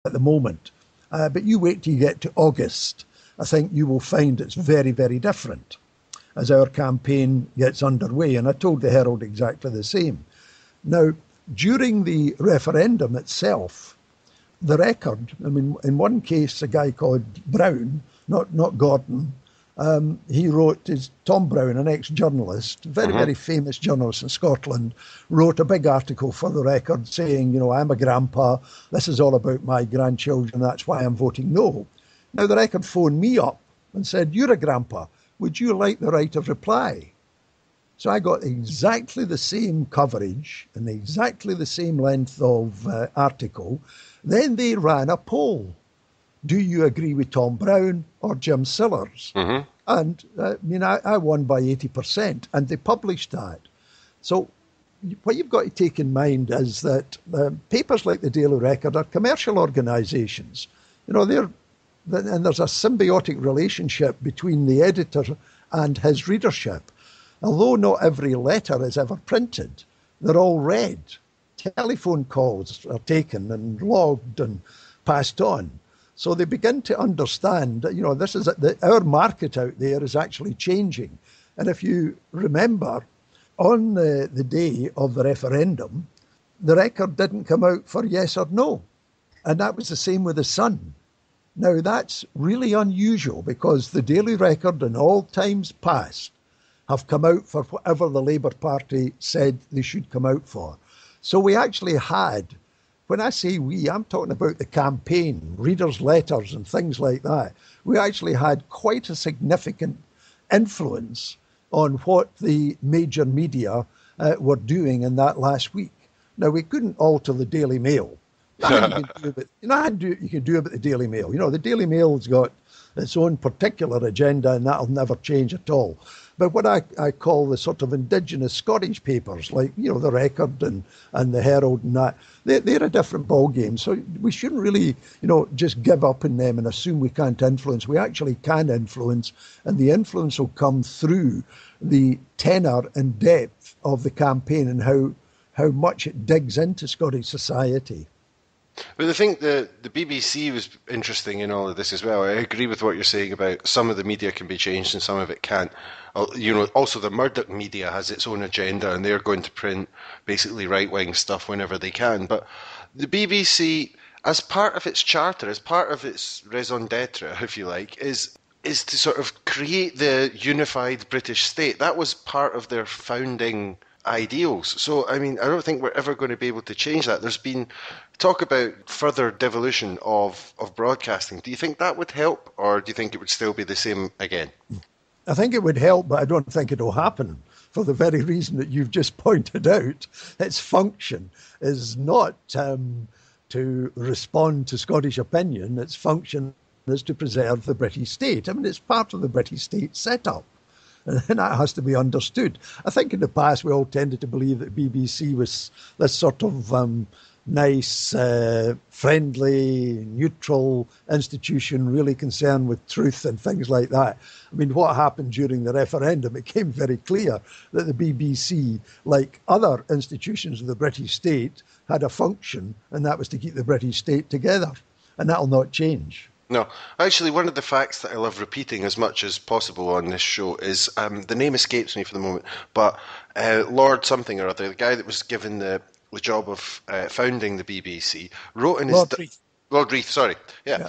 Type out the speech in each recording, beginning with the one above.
at the moment. But you wait till you get to August. I think you will find it's very, very different as our campaign gets underway. And I told the Herald exactly the same. Now, during the referendum itself, the record, I mean, in one case, a guy called Brown, not Gordon, he wrote, is Tom Brown, an ex-journalist, very famous journalist in Scotland, wrote a big article for the record saying, you know, I'm a grandpa, this is all about my grandchildren, that's why I'm voting no. Now, the record phoned me up and said, you're a grandpa, would you like the right of reply? So I got exactly the same coverage and exactly the same length of article. Then they ran a poll. Do you agree with Tom Brown or Jim Sillars? And I won by 80%, and they published that. So what you've got to take in mind is that papers like the Daily Record are commercial organisations. You know, and there's a symbiotic relationship between the editor and his readership. Although not every letter is ever printed, they're all read. Telephone calls are taken and logged and passed on. So they begin to understand that, you know, this is our market out there is actually changing. And if you remember, on the day of the referendum, the record didn't come out for yes or no. And that was the same with the Sun. Now, that's really unusual because the Daily Record in all times past have come out for whatever the Labour Party said they should come out for. So we actually had, when I say we, I'm talking about the campaign, readers' letters and things like that. We actually had quite a significant influence on what the major media were doing in that last week. Now, we couldn't alter the Daily Mail. You can do about the Daily Mail. You know, the Daily Mail's got its own particular agenda and that'll never change at all. But what I call the sort of indigenous Scottish papers, like, you know, the Record and the Herald and that, they're a different ballgame. So we shouldn't really, you know, just give up on them and assume we can't influence. We actually can influence, and the influence will come through the tenor and depth of the campaign and how much it digs into Scottish society. But I think the BBC was interesting in all of this as well. I agree with what you're saying about some of the media can be changed and some of it can't. You know, also the Murdoch media has its own agenda and they're going to print basically right-wing stuff whenever they can. But the BBC, as part of its charter, as part of its raison d'etre, if you like, is to sort of create the unified British state. That was part of their founding ideals. So, I mean, I don't think we're ever going to be able to change that. There's been talk about further devolution of broadcasting. Do you think that would help, or do you think it would still be the same again? I think it would help, but I don't think it'll happen for the very reason that you've just pointed out. Its function is not to respond to Scottish opinion. Its function is to preserve the British state. I mean, it's part of the British state setup. And that has to be understood. I think in the past we all tended to believe that BBC was this sort of nice, friendly, neutral institution really concerned with truth and things like that. I mean, what happened during the referendum, it became very clear that the BBC, like other institutions of the British state, had a function, and that was to keep the British state together. And that'll not change. No, actually, one of the facts that I love repeating as much as possible on this show is, the name escapes me for the moment, but Lord something or other, the guy that was given the job of founding the BBC, wrote in his... Lord Reith, sorry. Yeah.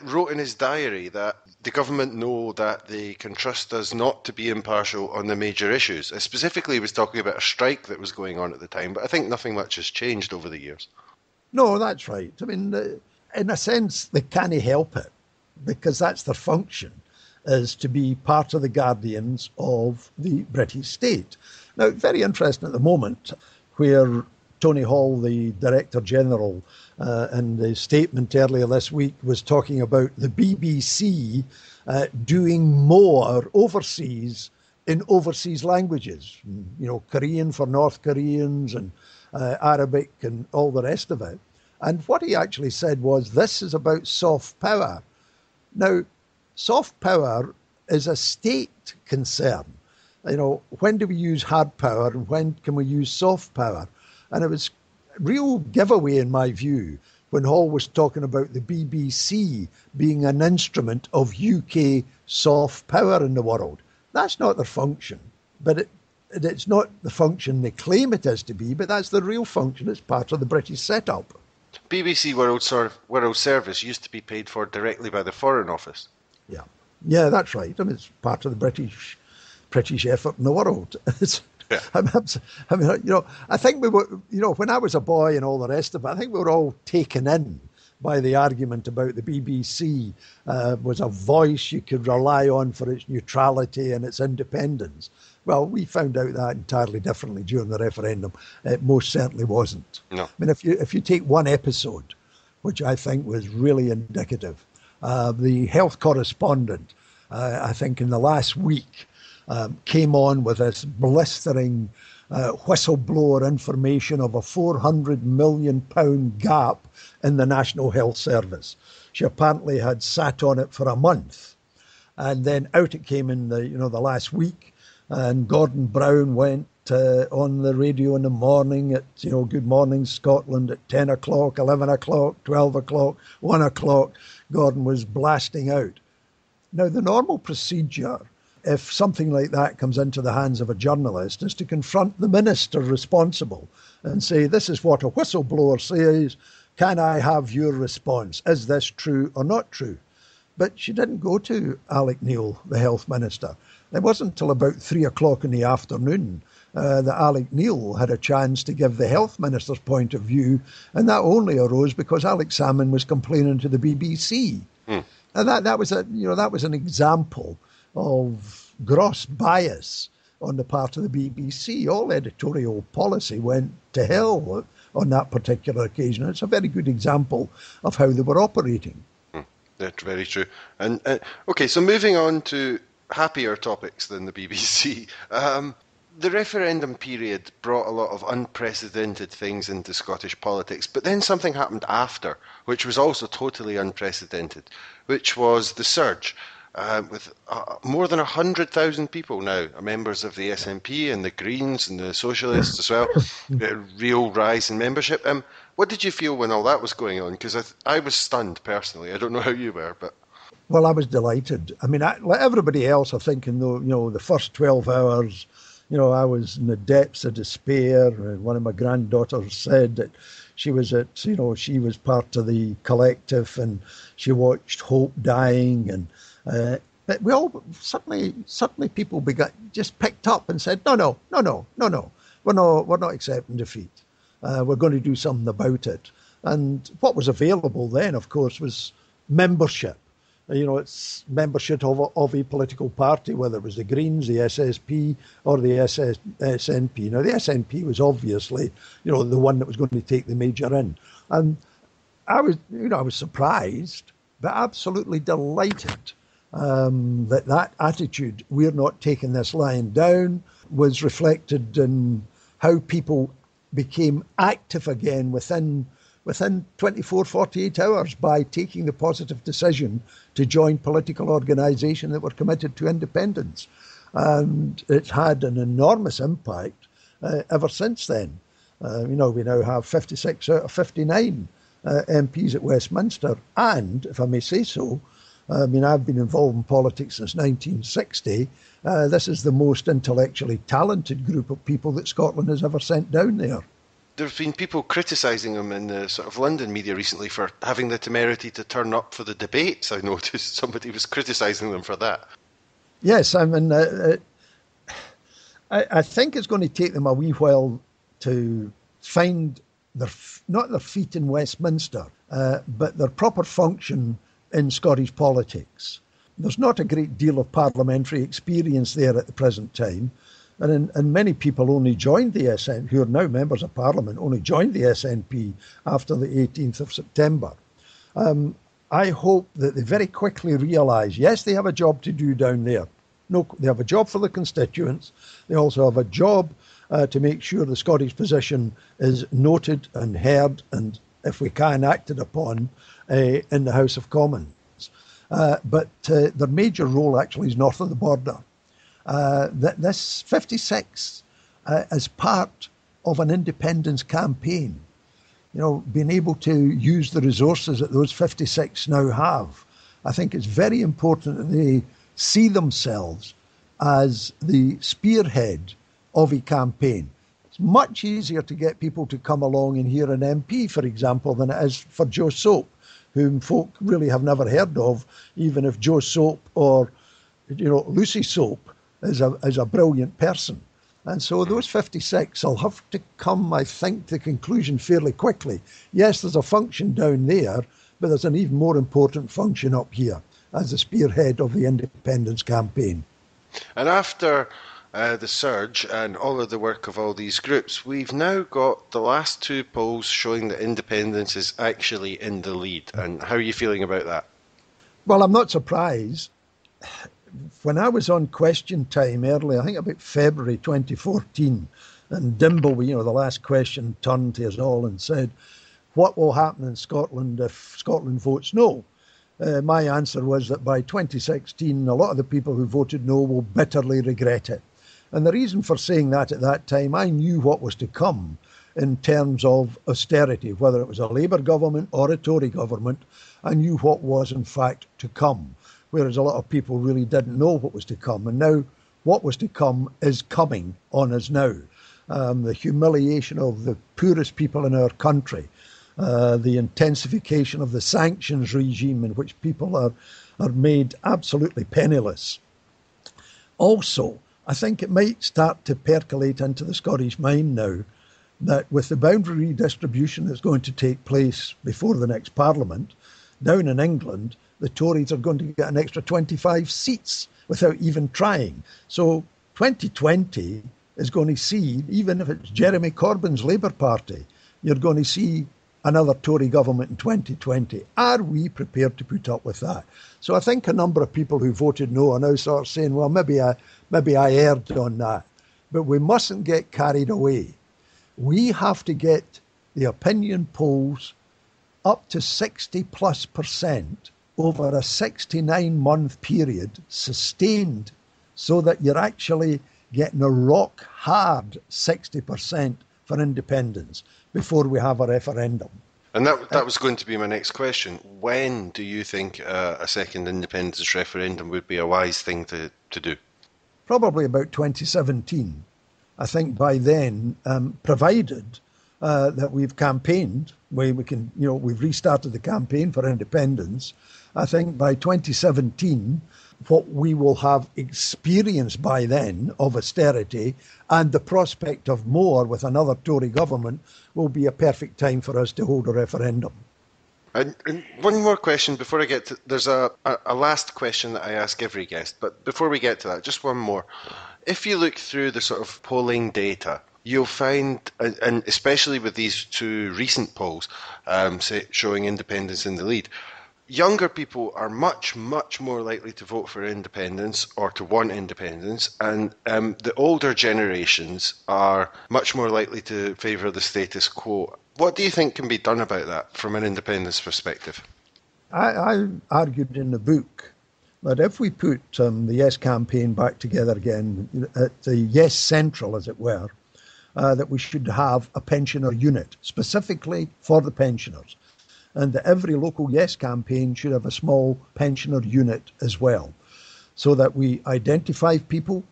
Wrote in his diary that the government know that they can trust us not to be impartial on the major issues. Specifically, he was talking about a strike that was going on at the time, but I think nothing much has changed over the years. No, that's right. I mean... in a sense, they can't help it because that's their function, is to be part of the guardians of the British state. Now, very interesting at the moment where Tony Hall, the Director General, in the statement earlier this week was talking about the BBC doing more overseas in overseas languages, you know, Korean for North Koreans and Arabic and all the rest of it. And what he actually said was, this is about soft power. Now, soft power is a state concern. You know, when do we use hard power and when can we use soft power? And it was a real giveaway, in my view, when Hall was talking about the BBC being an instrument of UK soft power in the world. That's not their function, but it's not the function they claim it is to be, but that's the real function. It's part of the British setup. BBC World Service used to be paid for directly by the Foreign Office. Yeah, that's right. I mean, it's part of the British effort in the world. Yeah. I mean, I think we were, when I was a boy and all the rest of it, I think we were all taken in by the argument about the BBC was a voice you could rely on for its neutrality and its independence. Well, we found out that entirely differently during the referendum. It most certainly wasn't. No. I mean, if you take one episode, which I think was really indicative, the health correspondent, I think in the last week, came on with this blistering whistleblower information of a £400 million gap in the National Health Service. She apparently had sat on it for a month, and then out it came in the last week. And Gordon Brown went on the radio in the morning at Good Morning Scotland at 10 o'clock, 11 o'clock, 12 o'clock, 1 o'clock. Gordon was blasting out. Now, the normal procedure, if something like that comes into the hands of a journalist, is to confront the minister responsible and say, this is what a whistleblower says. Can I have your response? Is this true or not true? But she didn't go to Alec Neil, the health minister. It wasn't until about 3 o'clock in the afternoon that Alec Neil had a chance to give the health minister's point of view, and that only arose because Alex Salmond was complaining to the BBC. And that was an example of gross bias on the part of the BBC. All editorial policy went to hell on that particular occasion. It's a very good example of how they were operating. That's very true. And okay, so moving on to happier topics than the BBC. The referendum period brought a lot of unprecedented things into Scottish politics, but then something happened after, which was also totally unprecedented, which was the surge. With more than 100,000 people now are members of the SNP and the Greens and the Socialists as well. A real rise in membership. What did you feel when all that was going on? Because I was stunned personally. I don't know how you were, but... Well, I was delighted. I mean, like everybody else, I think, in the first 12 hours, I was in the depths of despair. One of my granddaughters said that she was she was part of the collective and she watched hope dying. And but we all suddenly people just picked up and said, no, we're not accepting defeat. We're going to do something about it. And what was available then, of course, was membership. It's membership of a political party, whether it was the Greens, the SSP, or the SNP. Now, the SNP was obviously, the one that was going to take the major in. And I was surprised, but absolutely delighted that attitude, we're not taking this lying down, was reflected in how people became active again within 24, 48 hours by taking the positive decision to join political organisation that were committed to independence. And it's had an enormous impact ever since then. We now have 56 out of 59 MPs at Westminster. And, if I may say so, I've been involved in politics since 1960. This is the most intellectually talented group of people that Scotland has ever sent down there. There have been people criticising them in the sort of London media recently for having the temerity to turn up for the debates. I noticed somebody was criticising them for that. Yes, I think it's going to take them a wee while to find not their feet in Westminster, but their proper function in Scottish politics. There's not a great deal of parliamentary experience there at the present time. And many people only joined the SNP, who are now members of Parliament, only joined the SNP after the 18th of September. I hope that they very quickly realise, yes, they have a job to do down there. No, they have a job for the constituents. They also have a job to make sure the Scottish position is noted and heard and, if we can, acted upon in the House of Commons. But their major role actually is north of the border. That this 56 is part of an independence campaign. being able to use the resources that those 56 now have. I think it's very important that they see themselves as the spearhead of a campaign. It's much easier to get people to come along and hear an MP, for example, than it is for Joe Soap, whom folk really have never heard of, even if Joe Soap or Lucy Soap is a brilliant person. And so those 56 will have to come, I think, to conclusion fairly quickly. Yes, there's a function down there, but there's an even more important function up here as the spearhead of the independence campaign. And after the surge and all of the work of all these groups, we've now got the last two polls showing that independence is actually in the lead. And how are you feeling about that? Well, I'm not surprised. When I was on Question Time early, I think about February 2014, and Dimble, the last question, turned to us all and said, what will happen in Scotland if Scotland votes no? My answer was that by 2016, a lot of the people who voted no will bitterly regret it. And the reason for saying that at that time, I knew what was to come in terms of austerity, whether it was a Labour government or a Tory government. I knew what was in fact to come, whereas a lot of people really didn't know what was to come. And now what was to come is coming on us now. The humiliation of the poorest people in our country, the intensification of the sanctions regime in which people are made absolutely penniless. Also, I think it might start to percolate into the Scottish mind now that with the boundary redistribution that's going to take place before the next Parliament, down in England, the Tories are going to get an extra 25 seats without even trying. So 2020 is going to see, even if it's Jeremy Corbyn's Labour Party, you're going to see another Tory government in 2020. Are we prepared to put up with that? So I think a number of people who voted no are now sort of saying, well, maybe I erred on that. But we mustn't get carried away. We have to get the opinion polls up to 60+% over a 69-month period, sustained, so that you're actually getting a rock-hard 60% for independence before we have a referendum. And that was going to be my next question. When do you think a second independence referendum would be a wise thing to do? Probably about 2017. I think by then, provided that we've campaigned, we've restarted the campaign for independence. I think by 2017, what we will have experienced by then of austerity and the prospect of more with another Tory government will be a perfect time for us to hold a referendum. And one more question before I get to, there's a last question that I ask every guest, but before we get to that, just one more. If you look through the sort of polling data, you'll find, and especially with these two recent polls showing independence in the lead, younger people are much, much more likely to vote for independence or to want independence, and the older generations are much more likely to favour the status quo. What do you think can be done about that from an independence perspective? I argued in the book that if we put the Yes campaign back together again, at the Yes Central, as it were, that we should have a pensioner unit specifically for the pensioners, and that every local Yes campaign should have a small pensioner unit as well, so that we identify people,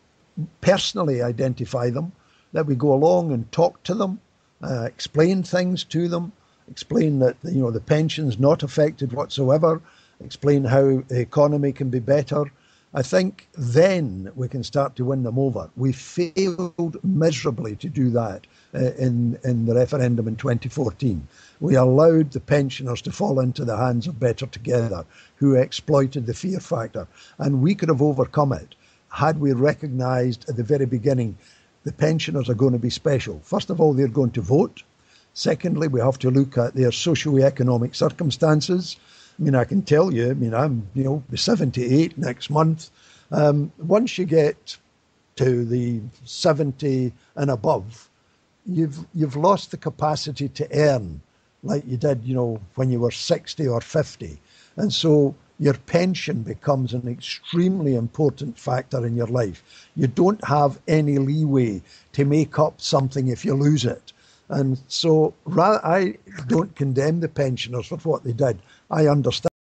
personally identify them, that we go along and talk to them, explain things to them, explain that the pension's not affected whatsoever, explain how the economy can be better. I think then we can start to win them over. We failed miserably to do that in the referendum in 2014. We allowed the pensioners to fall into the hands of Better Together, who exploited the fear factor. And we could have overcome it had we recognised at the very beginning the pensioners are going to be special. First of all, they're going to vote. Secondly, we have to look at their socio-economic circumstances. I mean, I can tell you, I'm, 78 next month. Once you get to the 70 and above, you've lost the capacity to earn like you did, when you were 60 or 50. And so your pension becomes an extremely important factor in your life. You don't have any leeway to make up something if you lose it. And so I don't condemn the pensioners for what they did. I understand